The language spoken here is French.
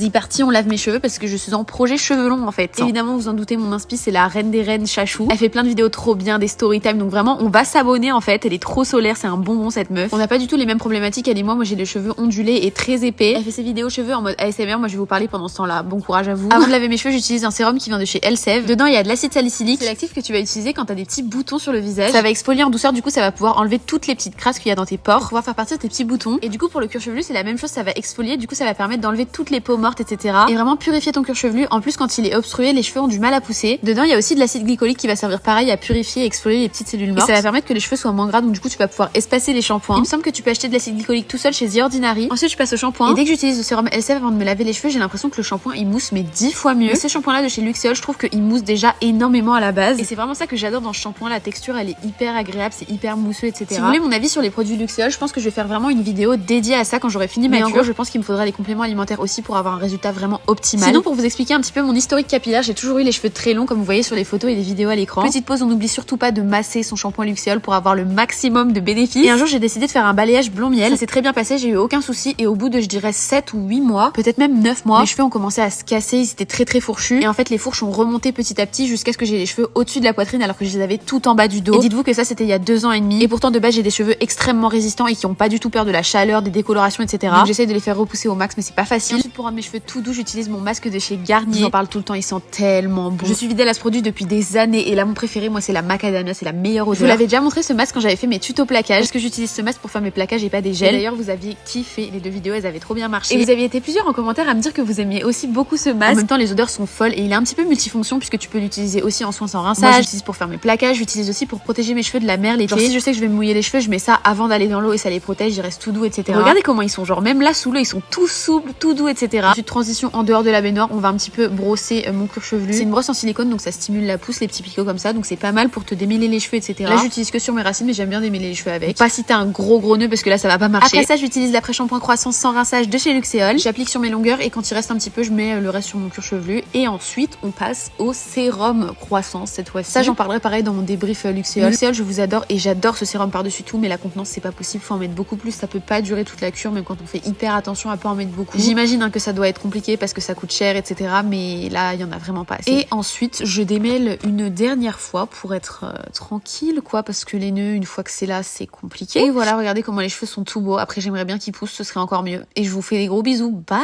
C'est parti, on lave mes cheveux parce que je suis en projet cheveux longs en fait. Évidemment, vous en doutez, mon inspi c'est la reine des reines Chachou. Elle fait plein de vidéos trop bien, des story time, donc vraiment on va s'abonner en fait. Elle est trop solaire, c'est un bonbon cette meuf. On n'a pas du tout les mêmes problématiques elle et moi. Moi j'ai les cheveux ondulés et très épais. Elle fait ses vidéos cheveux en mode ASMR. Moi je vais vous parler pendant ce temps-là. Bon courage à vous. Avant de laver mes cheveux, j'utilise un sérum qui vient de chez Elseve. Dedans il y a de l'acide salicylique. C'est l'actif que tu vas utiliser quand t'as des petits boutons sur le visage. Ça va exfolier en douceur, du coup ça va pouvoir enlever toutes les petites crasses qu'il y a dans tes pores, pour pouvoir faire partir tes petits boutons. Et du coup pour le cuir chevelu c'est la même chose, ça va exfolier, du coup ça va permettre d'enlever toutes les peaux mortes, etc. Et vraiment purifier ton cuir chevelu. En plus quand il est obstrué, les cheveux ont du mal à pousser. Dedans il y a aussi de l'acide glycolique qui va servir pareil à purifier et exfolier les petites cellules mortes. Et ça va permettre que les cheveux soient moins gras, donc du coup tu vas pouvoir espacer les shampoings. Il me semble que tu peux acheter de l'acide glycolique tout seul chez The Ordinary. Ensuite je passe au shampoing. Et dès que j'utilise le sérum Elseve avant de me laver les cheveux, j'ai l'impression que le shampoing il mousse mais 10 fois mieux. Et ce shampoing là de chez Luxéol, je trouve qu'il mousse déjà énormément à la base. Et c'est vraiment ça que j'adore dans ce shampoing, la texture elle est hyper agréable, c'est hyper mousseux, etc. Si vous voulez mon avis sur les produits Luxéol, je pense que je vais faire vraiment une vidéo dédiée à ça quand j'aurai fini ma cure. En gros, je pense qu'il me faudra des compléments alimentaires aussi pour avoir un résultat vraiment optimal. Sinon pour vous expliquer un petit peu mon historique capillaire, j'ai toujours eu les cheveux très longs comme vous voyez sur les photos et les vidéos à l'écran. Petite pause, on n'oublie surtout pas de masser son shampoing Luxéol pour avoir le maximum de bénéfices. Et un jour j'ai décidé de faire un balayage blond miel. Ça s'est très bien passé, j'ai eu aucun souci et au bout de je dirais 7 ou 8 mois, peut-être même 9 mois, mes cheveux ont commencé à se casser, ils étaient très fourchus et en fait les fourches ont remonté petit à petit jusqu'à ce que j'ai les cheveux au-dessus de la poitrine alors que je les avais tout en bas du dos. Et dites-vous que ça c'était il y a 2 ans et demi et pourtant de base j'ai des cheveux extrêmement résistants et qui ont pas du tout peur de la chaleur, des décolorations, etc. Donc j'essaye de les faire repousser au max mais c'est pas facile. Ensuite pour rendre mes cheveux tout doux, j'utilise mon masque de chez Garnier. J'en parle tout le temps, il sent tellement bon. Je suis fidèle à ce produit depuis des années et là mon préféré moi c'est la macadamia, c'est la meilleure odeur. Je vous l'avais déjà montré ce masque quand j'avais fait mes tutos plaquage parce que j'utilise ce masque pour faire mes plaquages et pas des gels. D'ailleurs vous aviez kiffé les 2 vidéos, elles avaient trop bien marché. Et vous aviez été plusieurs en commentaire à me dire que vous aimiez aussi beaucoup ce masque. En même temps les odeurs sont folles et il est un petit peu multifonction puisque tu peux l'utiliser aussi en soins sans rinçage. Moi j'utilise pour faire mes plaquages, j'utilise aussi pour protéger mes cheveux de la mer l'été. Genre si je sais que je vais me mouiller les cheveux, je mets ça avant d'aller dans l'eau et ça les protège, ils restent tout doux, etc. Regardez comment ils sont, genre même là sous l'eau ils sont tout souples, tout doux, etc. Ensuite transition en dehors de la baignoire, on va un petit peu brosser mon cuir chevelu. C'est une brosse en silicone donc ça stimule la pousse, les petits picots comme ça, donc c'est pas mal pour te démêler les cheveux, etc. Là j'utilise que sur mes racines mais j'aime bien démêler les cheveux avec. Pas si t'as un gros nœud parce que là ça va pas marcher. Après ça j'utilise l'après-shampoing croissance sans rinçage de chez Luxéol. J'applique sur mes longueurs et quand il reste un petit peu je mets le reste sur mon cuir chevelu et ensuite on passe au sérum croissance cette fois-ci. Ça j'en parlerai pareil dans mon débrief Luxéol. Luxéol je vous adore et j'adore ce sérum par-dessus tout mais la contenance c'est pas possible, faut en mettre beaucoup plus, ça peut pas durer toute la cure même quand on fait hyper attention à pas en mettre beaucoup. J'imagine que ça doit être compliqué parce que ça coûte cher, etc. mais là il y en a vraiment pas assez. Et ensuite je démêle une dernière fois pour être tranquille quoi parce que les nœuds une fois que c'est là c'est compliqué. Et voilà, regardez comment les cheveux sont tout beaux. Après j'aimerais bien qu'ils poussent, ce serait encore mieux. Et je vous fais des gros bisous, bye.